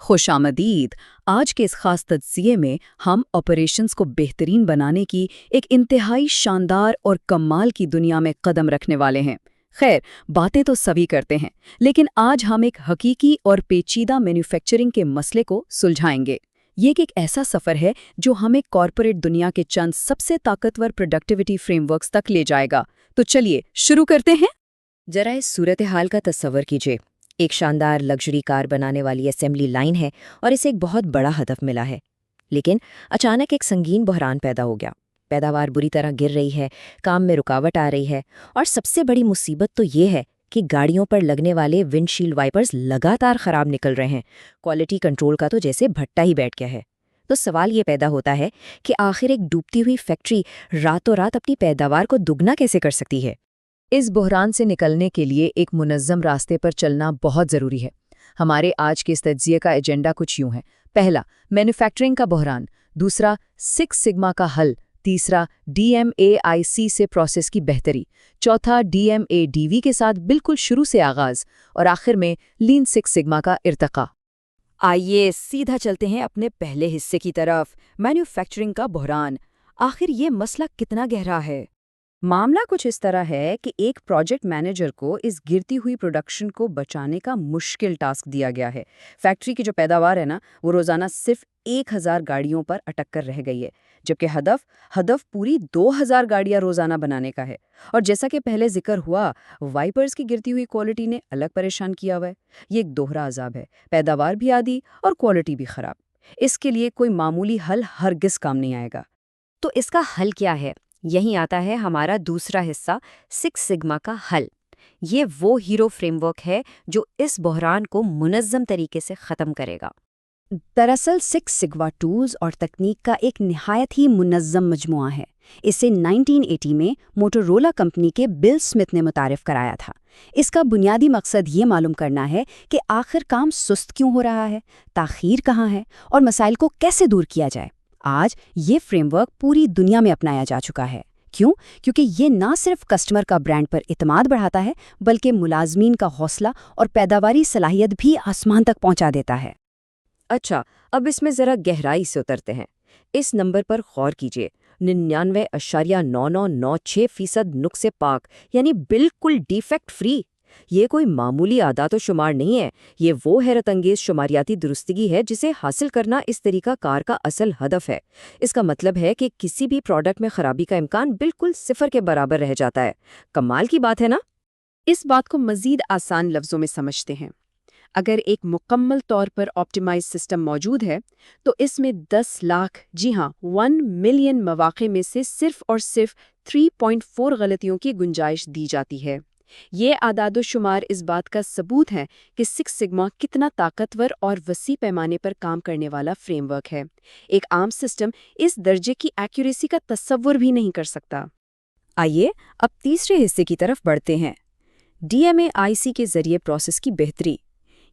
خوش آمدید۔ آج کے اس خاص تجزیے میں ہم آپریشنز کو بہترین بنانے کی ایک انتہائی شاندار اور کمال کی دنیا میں قدم رکھنے والے ہیں۔ خیر، باتیں تو سبھی کرتے ہیں، لیکن آج ہم ایک حقیقی اور پیچیدہ مینوفیکچرنگ کے مسئلے کو سلجھائیں گے۔ یہ ایک ایسا سفر ہے جو ہمیں کارپوریٹ دنیا کے چند سب سے طاقتور پروڈکٹیوٹی فریم ورکس تک لے جائے گا۔ تو چلیے شروع کرتے ہیں۔ ذرا اس صورتحال کا تصور کیجیے۔ ایک شاندار لگژری کار بنانے والی اسمبلی لائن ہے اور اسے ایک بہت بڑا ہدف ملا ہے، لیکن اچانک ایک سنگین بحران پیدا ہو گیا۔ پیداوار بری طرح گر رہی ہے، کام میں رکاوٹ آ رہی ہے، اور سب سے بڑی مصیبت تو یہ ہے کہ گاڑیوں پر لگنے والے ونڈ شیلڈ وائپرز لگاتار خراب نکل رہے ہیں۔ کوالٹی کنٹرول کا تو جیسے بھٹا ہی بیٹھ گیا ہے۔ تو سوال یہ پیدا ہوتا ہے کہ آخر ایک ڈوبتی ہوئی فیکٹری راتوں رات اپنی پیداوار کو دگنا کیسے کر سکتی ہے؟ اس بحران سے نکلنے کے لیے ایک منظم راستے پر چلنا بہت ضروری ہے۔ ہمارے آج کے اس تجزیے کا ایجنڈا کچھ یوں ہے۔ پہلا، مینوفیکچرنگ کا بحران۔ دوسرا، سکس سگما کا حل۔ تیسرا، DMAIC سے پروسیس کی بہتری۔ چوتھا، DMADV کے ساتھ بالکل شروع سے آغاز۔ اور آخر میں لین سکس سگما کا ارتقاء۔ آئیے سیدھا چلتے ہیں اپنے پہلے حصے کی طرف، مینوفیکچرنگ کا بحران۔ آخر یہ مسئلہ کتنا گہرا ہے؟ معاملہ کچھ اس طرح ہے کہ ایک پروجیکٹ مینیجر کو اس گرتی ہوئی پروڈکشن کو بچانے کا مشکل ٹاسک دیا گیا ہے۔ فیکٹری کی جو پیداوار ہے نا، وہ روزانہ صرف 1000 گاڑیوں پر اٹک کر رہ گئی ہے، جبکہ ہدف پوری 2000 گاڑیاں روزانہ بنانے کا ہے۔ اور جیسا کہ پہلے ذکر ہوا، وائپرز کی گرتی ہوئی کوالٹی نے الگ پریشان کیا ہوا ہے۔ یہ ایک دوہرا عذاب ہے، پیداوار بھی آدھی اور کوالٹی بھی خراب۔ اس کے لیے کوئی معمولی حل ہرگز کام نہیں آئے گا۔ تو اس کا حل کیا ہے؟ یہیں آتا ہے ہمارا دوسرا حصہ، سکس سگما کا حل۔ یہ وہ ہیرو فریم ورک ہے جو اس بحران کو منظم طریقے سے ختم کرے گا۔ دراصل سکس سگما ٹولز اور تکنیک کا ایک نہایت ہی منظم مجموعہ ہے۔ اسے 1980 میں موٹورولا کمپنی کے بل سمتھ نے متعارف کرایا تھا۔ اس کا بنیادی مقصد یہ معلوم کرنا ہے کہ آخر کام سست کیوں ہو رہا ہے، تاخیر کہاں ہے، اور مسائل کو کیسے دور کیا جائے۔ آج یہ فریم ورک پوری دنیا میں اپنایا جا چکا ہے۔ کیونکہ یہ نہ صرف کسٹمر کا برانڈ پر اعتماد بڑھاتا ہے، بلکہ ملازمین کا حوصلہ اور پیداواری صلاحیت بھی آسمان تک پہنچا دیتا ہے۔ اچھا، اب اس میں ذرا گہرائی سے اترتے ہیں۔ اس نمبر پر غور کیجیے، 99.9996% نقص پاک، یعنی بالکل ڈیفیکٹ فری۔ یہ کوئی معمولی اعداد و شمار نہیں ہے، یہ وہ حیرت انگیز شماریاتی درستگی ہے جسے حاصل کرنا اس طریقہ کار کا اصل ہدف ہے۔ اس کا مطلب ہے کہ کسی بھی پروڈکٹ میں خرابی کا امکان بالکل صفر کے برابر رہ جاتا ہے۔ کمال کی بات ہے نا؟ اس بات کو مزید آسان لفظوں میں سمجھتے ہیں۔ اگر ایک مکمل طور پر آپٹیمائز سسٹم موجود ہے تو اس میں 10 لاکھ، جی ہاں 1 ملین مواقع میں سے صرف اور صرف 3.4 غلطیوں کی گنجائش دی جاتی ہے۔ یہ اعداد و شمار اس بات کا ثبوت ہے کہ سکس سگما کتنا طاقتور اور وسیع پیمانے پر کام کرنے والا فریم ورک ہے۔ ایک عام سسٹم اس درجے کی ایکوریسی کا تصور بھی نہیں کر سکتا۔ آئیے اب تیسرے حصے کی طرف بڑھتے ہیں، DMAIC کے ذریعے پروسیس کی بہتری۔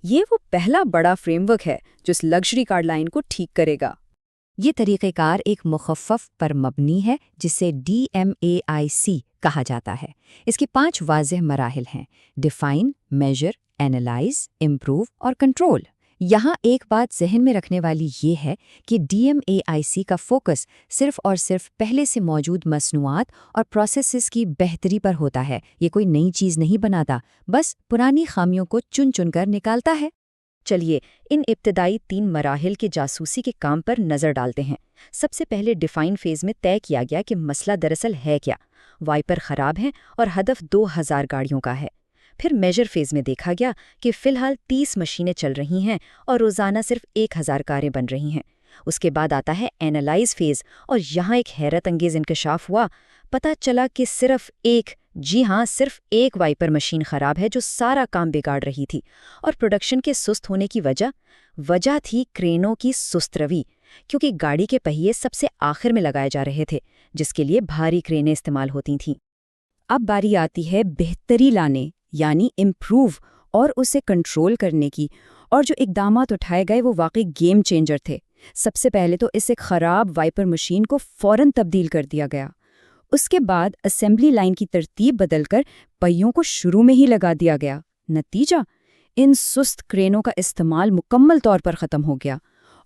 یہ وہ پہلا بڑا فریم ورک ہے جو اس لگژری کار لائن کو ٹھیک کرے گا۔ یہ طریقہ کار ایک مخفف پر مبنی ہے جسے DMAIC کہا جاتا ہے۔ اس کے 5 واضح مراحل ہیں: ڈیفائن، میجر، اینالائز، امپروو اور کنٹرول۔ یہاں ایک بات ذہن میں رکھنے والی یہ ہے کہ DMAIC کا فوکس صرف اور صرف پہلے سے موجود مصنوعات اور پروسیسز کی بہتری پر ہوتا ہے۔ یہ کوئی نئی چیز نہیں بناتا، بس پرانی خامیوں کو چن چن کر نکالتا ہے۔ چلیے ان ابتدائی 3 مراحل کے جاسوسی کے کام پر نظر ڈالتے ہیں۔ سب سے پہلے ڈیفائن فیز میں طے کیا گیا کہ مسئلہ دراصل ہے کیا۔ وائپر خراب ہیں اور ہدف 2000 گاڑیوں کا ہے۔ پھر میجر فیز میں دیکھا گیا کہ فی الحال 30 مشینیں چل رہی ہیں اور روزانہ صرف 1000 کاریں بن رہی ہیں۔ اس کے بعد آتا ہے اینالائز فیز، اور یہاں ایک حیرت انگیز انکشاف ہوا۔ پتہ چلا کہ صرف ایک وائپر مشین خراب ہے جو سارا کام بگاڑ رہی تھی۔ اور پروڈکشن کے سست ہونے کی وجہ تھی کرینوں کی سست روی، کیونکہ گاڑی کے پہیے سب سے آخر میں لگائے جا رہے تھے، جس کے لیے بھاری کرینیں استعمال ہوتی تھیں۔ اب باری آتی ہے بہتری لانے، یعنی امپروو اور اسے کنٹرول کرنے کی، اور جو اقدامات اٹھائے گئے وہ واقعی گیم چینجر تھے۔ سب سے پہلے تو اس ایک خراب وائپر مشین کو فوراً تبدیل کر دیا گیا۔ اس کے بعد اسمبلی لائن کی ترتیب بدل کر پہیوں کو شروع میں ہی لگا دیا گیا۔ نتیجہ، ان سست کرینوں کا استعمال مکمل طور پر ختم ہو گیا،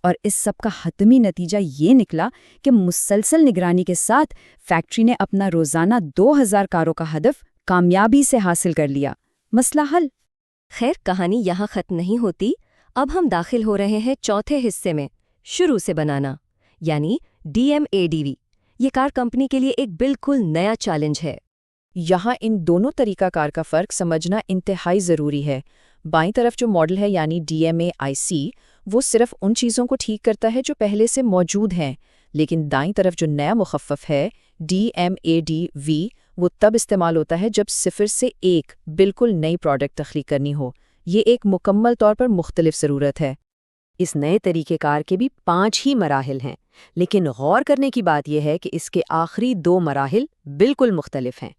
اور اس سب کا حتمی نتیجہ یہ نکلا کہ مسلسل نگرانی کے ساتھ فیکٹری نے اپنا روزانہ 2000 کاروں کا ہدف کامیابی سے حاصل کر لیا۔ مسئلہ حل۔ خیر، کہانی یہاں ختم نہیں ہوتی۔ اب ہم داخل ہو رہے ہیں چوتھے حصے میں، شروع سے بنانا، یعنی DMADV۔ یہ کار کمپنی کے لیے ایک بالکل نیا چیلنج ہے۔ یہاں ان دونوں طریقہ کار کا فرق سمجھنا انتہائی ضروری ہے۔ بائیں طرف جو ماڈل ہے یعنی DMAIC، وہ صرف ان چیزوں کو ٹھیک کرتا ہے جو پہلے سے موجود ہیں، لیکن دائیں طرف جو نیا مخفف ہے DMADV، وہ تب استعمال ہوتا ہے جب صفر سے ایک بالکل نئی پروڈکٹ تخلیق کرنی ہو۔ یہ ایک مکمل طور پر مختلف ضرورت ہے۔ اس نئے طریقہ کار کے بھی 5 ہی مراحل ہیں، لیکن غور کرنے کی بات یہ ہے کہ اس کے آخری 2 مراحل بالکل مختلف ہیں۔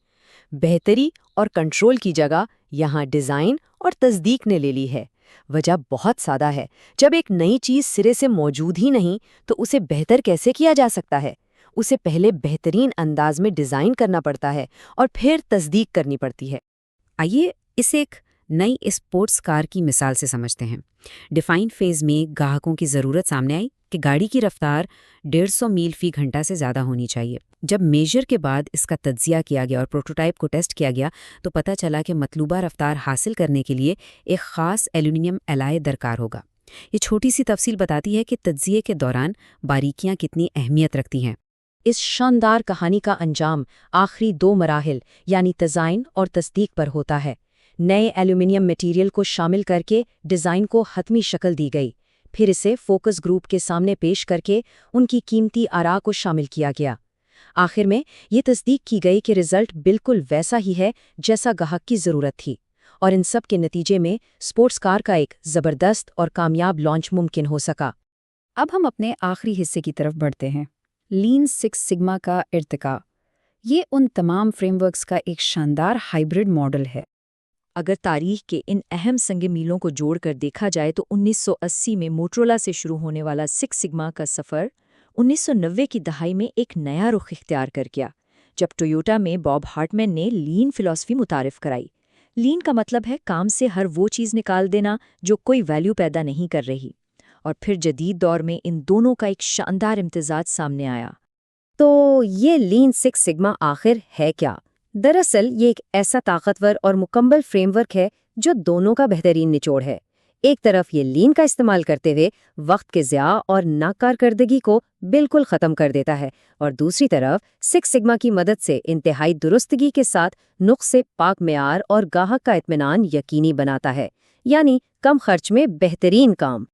بہتری اور کنٹرول کی جگہ یہاں ڈیزائن اور تصدیق نے لے لی ہے۔ وجہ بہت سادہ ہے، جب ایک نئی چیز سرے سے موجود ہی نہیں تو اسے بہتر کیسے کیا جا سکتا ہے؟ اسے پہلے بہترین انداز میں ڈیزائن کرنا پڑتا ہے اور پھر تصدیق کرنی پڑتی ہے۔ آئیے اسے ایک نئی اسپورٹس کار کی مثال سے سمجھتے ہیں۔ ڈیفائن فیز میں گاہکوں کی ضرورت سامنے آئی کہ گاڑی کی رفتار 150 میل فی گھنٹہ سے زیادہ ہونی چاہیے۔ جب میجر کے بعد اس کا تجزیہ کیا گیا اور پروٹوٹائپ کو ٹیسٹ کیا گیا تو پتہ چلا کہ مطلوبہ رفتار حاصل کرنے کے لیے ایک خاص ایلومینیم الائے درکار ہوگا۔ یہ چھوٹی سی تفصیل بتاتی ہے کہ تجزیے کے دوران باریکیاں کتنی اہمیت رکھتی ہیں۔ اس شاندار کہانی کا انجام آخری 2 مراحل یعنی ڈیزائن اور تصدیق پر ہوتا ہے۔ نئے ایلومینیم میٹیریل کو شامل کر کے ڈیزائن کو حتمی شکل دی گئی، پھر اسے فوکس گروپ کے سامنے پیش کر کے ان کی قیمتی آراء کو شامل کیا گیا۔ آخر میں یہ تصدیق کی گئی کہ رزلٹ بالکل ویسا ہی ہے جیسا گاہک کی ضرورت تھی، اور ان سب کے نتیجے میں اسپورٹس کار کا ایک زبردست اور کامیاب لانچ ممکن ہو سکا۔ اب ہم اپنے آخری حصے کی طرف بڑھتے ہیں، لین سکس سگما کا ارتقاء۔ یہ ان تمام فریم ورکس کا ایک شاندار ہائبرڈ ماڈل ہے۔ اگر تاریخ کے ان اہم سنگ میلوں کو جوڑ کر دیکھا جائے تو 1980 میں موٹرولا سے شروع ہونے والا سکس سگما کا سفر 1990 کی دہائی میں ایک نیا رخ اختیار کر گیا، جب ٹویوٹا میں باب ہارٹمین نے لین فلسفی متعارف کرائی۔ لین کا مطلب ہے کام سے ہر وہ چیز نکال دینا جو کوئی ویلیو پیدا نہیں کر رہی، اور پھر جدید دور میں ان دونوں کا ایک شاندار امتزاج سامنے آیا۔ تو یہ لین سکس سگما آخر ہے کیا؟ دراصل یہ ایک ایسا طاقتور اور مکمل فریم ورک ہے جو دونوں کا بہترین نچوڑ ہے۔ ایک طرف یہ لین کا استعمال کرتے ہوئے وقت کے ضیاع اور ناکارکردگی کو بالکل ختم کر دیتا ہے، اور دوسری طرف سکس سگما کی مدد سے انتہائی درستگی کے ساتھ نقص سے پاک معیار اور گاہک کا اطمینان یقینی بناتا ہے، یعنی کم خرچ میں بہترین کام۔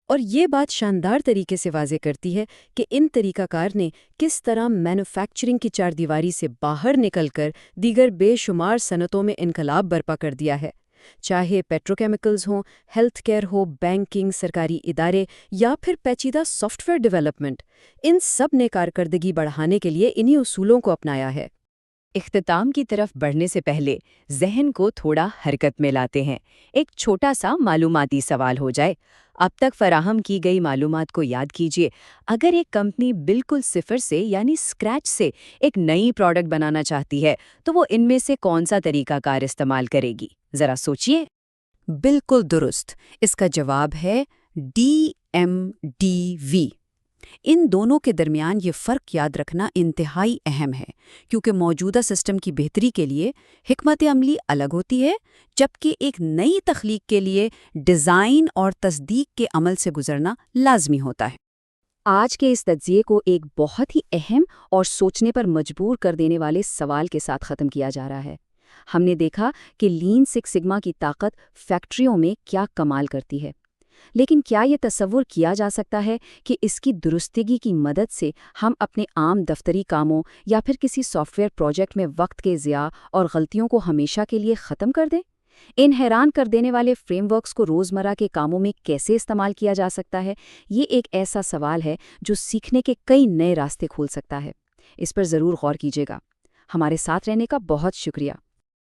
اور یہ بات شاندار طریقے سے واضح کرتی ہے کہ ان طریقہ کار نے کس طرح مینوفیکچرنگ کی چار دیواری سے باہر نکل کر دیگر بے شمار صنعتوں میں انقلاب برپا کر دیا ہے۔ چاہے پیٹروکیمیکلز ہوں، ہیلتھ کیئر ہو، بینکنگ، سرکاری ادارے یا پھر پیچیدہ سافٹ ویئر ڈیولپمنٹ، ان سب نے کارکردگی بڑھانے کے لیے انہی اصولوں کو اپنایا ہے۔ اختتام کی طرف بڑھنے سے پہلے ذہن کو تھوڑا حرکت میں لاتے ہیں۔ ایک چھوٹا سا معلوماتی سوال ہو جائے۔ اب تک فراہم کی گئی معلومات کو یاد کیجیے۔ اگر ایک کمپنی بالکل صفر سے یعنی اسکریچ سے ایک نئی پروڈکٹ بنانا چاہتی ہے تو وہ ان میں سے کون سا طریقہ کار استعمال کرے گی؟ ذرا سوچیے۔ بالکل درست، اس کا جواب ہے DMDV۔ ان دونوں کے درمیان یہ فرق یاد رکھنا انتہائی اہم ہے، کیونکہ موجودہ سسٹم کی بہتری کے لیے حکمت عملی الگ ہوتی ہے، جبکہ ایک نئی تخلیق کے لیے ڈیزائن اور تصدیق کے عمل سے گزرنا لازمی ہوتا ہے۔ آج کے اس تجزیے کو ایک بہت ہی اہم اور سوچنے پر مجبور کر دینے والے سوال کے ساتھ ختم کیا جا رہا ہے۔ ہم نے دیکھا کہ لین سکس سگما کی طاقت فیکٹریوں میں کیا کمال کرتی ہے، لیکن کیا یہ تصور کیا جا سکتا ہے کہ اس کی درستگی کی مدد سے ہم اپنے عام دفتری کاموں یا پھر کسی سافٹ ویئر پروجیکٹ میں وقت کے ضیاع اور غلطیوں کو ہمیشہ کے لیے ختم کر دیں؟ ان حیران کر دینے والے فریم ورکس کو روزمرہ کے کاموں میں کیسے استعمال کیا جا سکتا ہے؟ یہ ایک ایسا سوال ہے جو سیکھنے کے کئی نئے راستے کھول سکتا ہے۔ اس پر ضرور غور کیجیے گا۔ ہمارے ساتھ رہنے کا بہت شکریہ۔